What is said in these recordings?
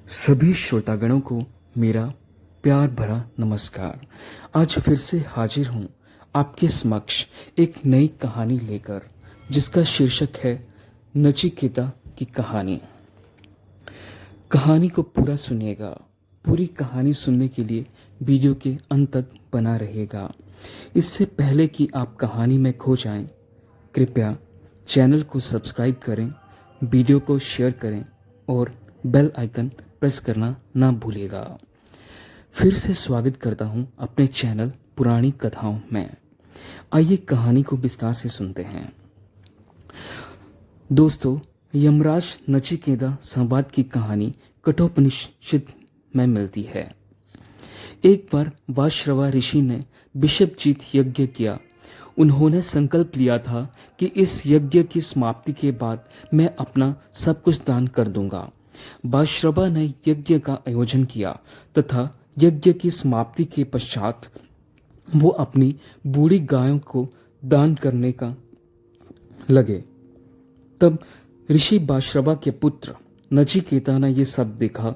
सभी श्रोतागणों को मेरा प्यार भरा नमस्कार। आज फिर से हाजिर हूँ आपके समक्ष एक नई कहानी लेकर, जिसका शीर्षक है नचिकेता की कहानी। कहानी को पूरा सुनिएगा। पूरी कहानी सुनने के लिए वीडियो के अंत तक बना रहेगा। इससे पहले कि आप कहानी में खो जाएं, कृपया चैनल को सब्सक्राइब करें, वीडियो को शेयर करें और बेल आइकन प्रेस करना ना भूलिएगा। फिर से स्वागत करता हूं अपने चैनल पुरानी कथाओं में। आइए कहानी को विस्तार से सुनते हैं। दोस्तों, यमराज नचिकेता संवाद की कहानी कठोपनिषद में मिलती है। एक बार वाश्रवा ऋषि ने विषभजीत यज्ञ किया। उन्होंने संकल्प लिया था कि इस यज्ञ की समाप्ति के बाद मैं अपना सब कुछ दान कर दूंगा। वाश्रवा ने यज्ञ का आयोजन किया तथा यज्ञ की समाप्ति के पश्चात वो अपनी बूढ़ी गायों को दान करने का लगे। तब ऋषि वाश्रवा के पुत्र नचिकेता ने ये सब देखा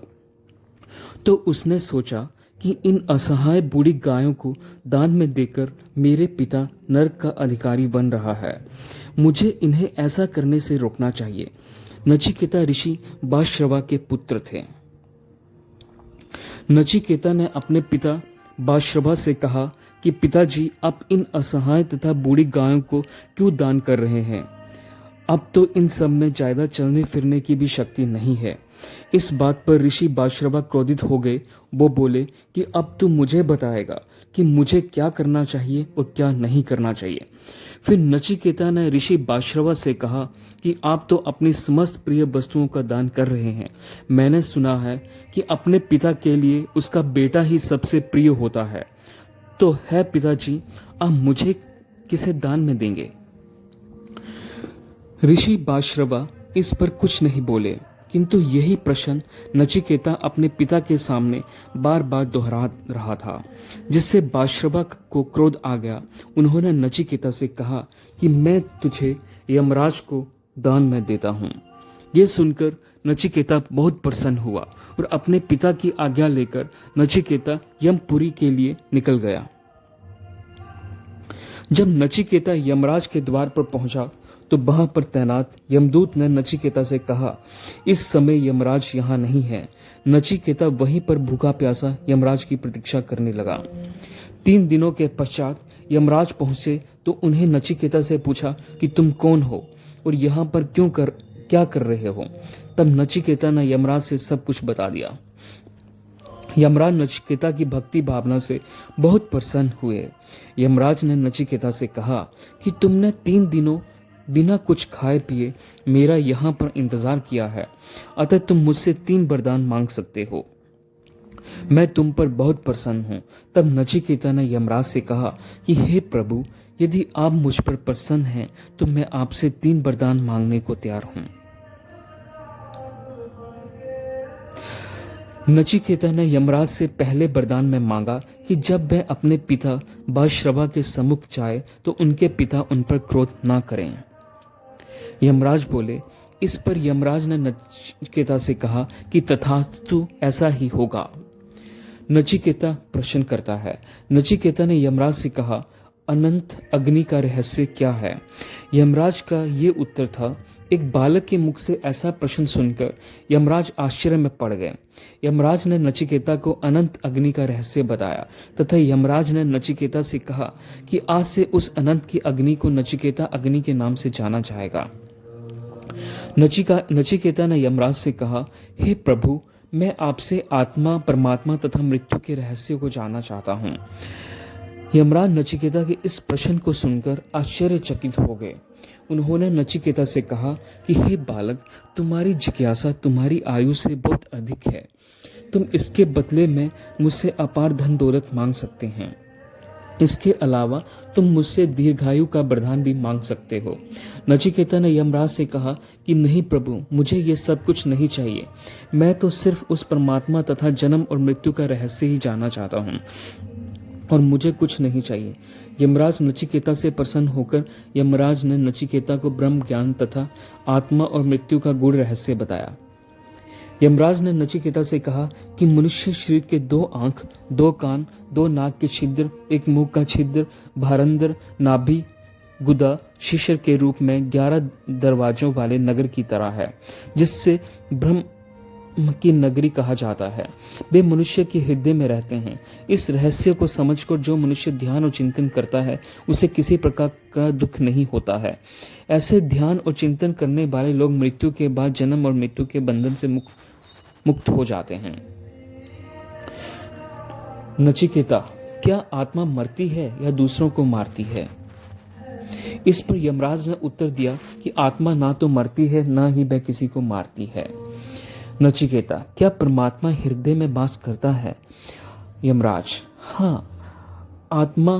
तो उसने सोचा कि इन असहाय बूढ़ी गायों को दान में देकर मेरे पिता नरक का अधिकारी बन रहा है। मुझे इन्हें ऐसा करने से रोकना चाहिए। नचिकेता ऋषि वाश्रवा के पुत्र थे। नचिकेता ने अपने पिता वाश्रवा से कहा कि पिताजी, आप इन असहाय तथा बूढ़ी गायों को क्यों दान कर रहे हैं? अब तो इन सब में ज्यादा चलने फिरने की भी शक्ति नहीं है। इस बात पर ऋषि वाश्रवा क्रोधित हो गए। वो बोले कि अब तू मुझे बताएगा कि मुझे क्या करना चाहिए और क्या नहीं करना चाहिए। फिर नचिकेता ने ऋषि वाश्रवा से कहा कि आप तो अपनी समस्त प्रिय वस्तुओं का दान कर रहे हैं। मैंने सुना है कि अपने पिता के लिए उसका बेटा ही सबसे प्रिय होता है। तो है पिताजी, आप मुझे किसे दान में देंगे? ऋषि वाश्रवा इस पर कुछ नहीं बोले, किंतु यही प्रश्न नचिकेता अपने पिता के सामने बार बार दोहरा रहा था, जिससे वाश्रवा को क्रोध आ गया। उन्होंने नचिकेता से कहा कि मैं तुझे यमराज को दान में देता हूँ। यह सुनकर नचिकेता बहुत प्रसन्न हुआ और अपने पिता की आज्ञा लेकर नचिकेता यमपुरी के लिए निकल गया। जब नचिकेता यमराज के द्वार पर पहुंचा तो वहां पर तैनात यमदूत ने नचिकेता से कहा, इस समय यमराज यहाँ नहीं है। नचिकेता वहीं पर भूखा प्यासा यमराज की प्रतीक्षा करने लगा। 3 दिनों के पश्चात यमराज पहुंचे तो उन्हें नचिकेता से पूछा कि तुम कौन हो और यहाँ पर क्या कर रहे हो? तब नचिकेता ने यमराज से सब कुछ बता दिया। यमराज नचिकेता की भक्ति भावना से बहुत प्रसन्न हुए। यमराज ने नचिकेता से कहा कि तुमने 3 दिनों बिना कुछ खाए पिए मेरा यहाँ पर इंतजार किया है, अतः तुम मुझसे 3 वरदान मांग सकते हो। मैं तुम पर बहुत प्रसन्न हूँ। तब नचिकेता ने यमराज से कहा कि हे प्रभु, यदि आप मुझ पर प्रसन्न हैं तो मैं आपसे 3 वरदान मांगने को तैयार हूँ। नचिकेता ने यमराज से पहले वरदान में मांगा कि जब वह अपने पिता वाश्रवा के सम्मुख जाए तो उनके पिता उन पर क्रोध ना करें। यमराज बोले। इस पर यमराज ने नचिकेता से कहा कि तथास्तु, ऐसा ही होगा। नचिकेता प्रश्न करता है। नचिकेता ने यमराज से कहा, अनंत अग्नि का रहस्य क्या है? यमराज का ये उत्तर था। एक बालक के मुख से ऐसा प्रश्न सुनकर यमराज आश्चर्य में पड़ गए। यमराज ने नचिकेता को अनंत अग्नि का रहस्य बताया तथा यमराज ने नचिकेता से कहा कि आज से उस अनंत की अग्नि को नचिकेता अग्नि के नाम से जाना जाएगा। नचिकेता ने यमराज से कहा, हे प्रभु, मैं आपसे आत्मा, परमात्मा तथा मृत्यु के रहस्य को जानना चाहता हूँ। यमराज नचिकेता के इस प्रश्न को सुनकर आश्चर्यचकित हो गए। उन्होंने नचिकेता से कहा कि हे बालक, तुम्हारी जिज्ञासा तुम्हारी आयु से बहुत अधिक है। तुम इसके बदले में मुझसे अपार धन दौलत मांग सकते हैं। इसके अलावा तुम मुझसे दीर्घायु का वरदान भी मांग सकते हो। नचिकेता ने यमराज से कहा कि नहीं प्रभु, मुझे ये सब कुछ नहीं चाहिए। मैं तो सिर्फ उस परमात्मा तथा जन्म और मृत्यु का रहस्य ही जानना चाहता हूँ और मुझे कुछ नहीं चाहिए। यमराज नचिकेता से प्रसन्न होकर यमराज ने नचिकेता को ब्रह्म ज्ञान तथा आत्मा और मृत्यु का गूढ़ रहस्य बताया। यमराज ने नचिकेता से कहा कि मनुष्य शरीर के 2 आंख, 2 कान, 2 नाक के छिद्र, 1 मुंह का छिद्र, भारंदर, नाभि, गुदा, शिशिर के रूप में 11 दरवाजों वाले नगर की तरह है, जिससे ब्रह्म की नगरी कहा जाता है। वे मनुष्य के हृदय में रहते हैं। इस रहस्य को समझकर जो मनुष्य ध्यान और चिंतन करता है उसे किसी प्रकार का दुख नहीं होता है। ऐसे ध्यान और चिंतन करने वाले लोग मृत्यु के बाद जन्म और मृत्यु के बंधन से मुक्त हो जाते हैं। नचिकेता, क्या आत्मा मरती है या दूसरों को मारती है? इस पर यमराज ने उत्तर दिया कि आत्मा ना तो मरती है ना ही वह किसी को मारती है। नचिकेता, क्या परमात्मा हृदय में वास करता है? यमराज, हाँ, आत्मा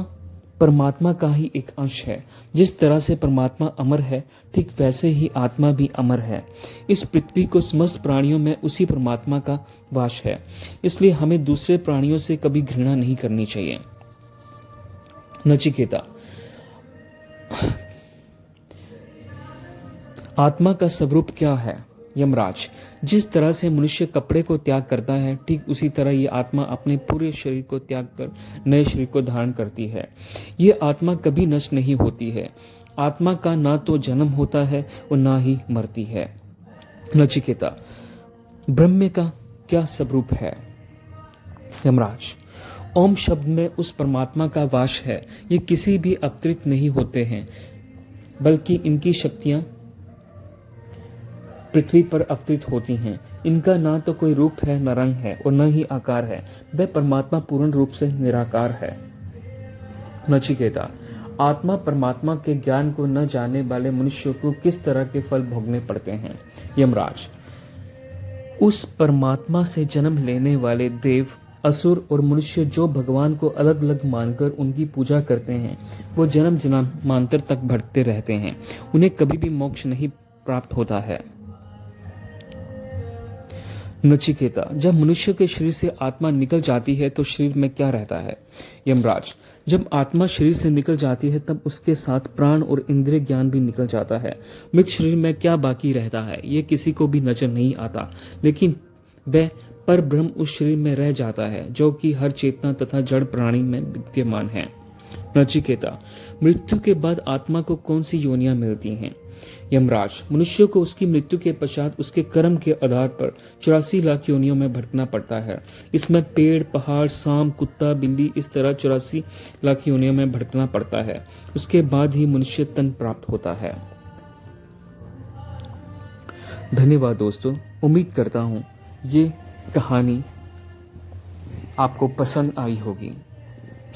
परमात्मा का ही एक अंश है। जिस तरह से परमात्मा अमर है, ठीक वैसे ही आत्मा भी अमर है। इस पृथ्वी को समस्त प्राणियों में उसी परमात्मा का वास है, इसलिए हमें दूसरे प्राणियों से कभी घृणा नहीं करनी चाहिए। नचिकेता, आत्मा का स्वरूप क्या है? यमराज, जिस तरह से मनुष्य कपड़े को त्याग करता है, ठीक उसी तरह ये आत्मा अपने पूरे शरीर को त्याग कर नए शरीर को धारण करती है। ये आत्मा कभी नष्ट नहीं होती है। आत्मा का ना तो जन्म होता है और ना ही मरती है। नचिकेता, ब्रह्म का क्या स्वरूप है? यमराज, ओम शब्द में उस परमात्मा का वास है। ये किसी भी अवतरित नहीं होते हैं, बल्कि इनकी शक्तियां पृथ्वी पर अवतरित होती हैं। इनका ना तो कोई रूप है, न रंग है और न ही आकार है। वह परमात्मा पूर्ण रूप से निराकार है। नचिकेता, आत्मा परमात्मा के ज्ञान को न जानने वाले मनुष्यों को किस तरह के फल भोगने पड़ते हैं? यमराज, उस परमात्मा से जन्म लेने वाले देव, असुर और मनुष्य जो भगवान को अलग अलग मानकर उनकी पूजा करते हैं, वो जन्म जन्मांतर तक भटकते रहते हैं। उन्हें कभी भी मोक्ष नहीं प्राप्त होता है। नचिकेता, जब मनुष्य के शरीर से आत्मा निकल जाती है तो शरीर में क्या रहता है? यमराज, जब आत्मा शरीर से निकल जाती है तब उसके साथ प्राण और इंद्रिय ज्ञान भी निकल जाता है। मृत शरीर में क्या बाकी रहता है ये किसी को भी नजर नहीं आता, लेकिन वह पर ब्रह्म उस शरीर में रह जाता है जो कि हर चेतना तथा जड़ प्राणी में विद्यमान है। नचिकेता, मृत्यु के बाद आत्मा को कौन सी योनियां मिलती हैं? यमराज, मनुष्य को उसकी मृत्यु के पश्चात उसके कर्म के आधार पर 84 लाख योनियों में भटकना पड़ता है। इसमें पेड़, पहाड़, सांप, कुत्ता, बिल्ली, इस तरह 84 लाख योनियों में भटकना पड़ता है। उसके बाद ही मनुष्य तन प्राप्त होता है। धन्यवाद दोस्तों, उम्मीद करता हूँ ये कहानी आपको पसंद आई होगी।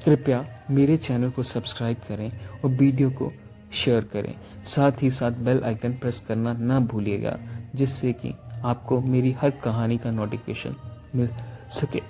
कृपया मेरे चैनल को सब्सक्राइब करें और वीडियो को शेयर करें। साथ ही साथ बेल आइकन प्रेस करना ना भूलिएगा, जिससे कि आपको मेरी हर कहानी का नोटिफिकेशन मिल सके।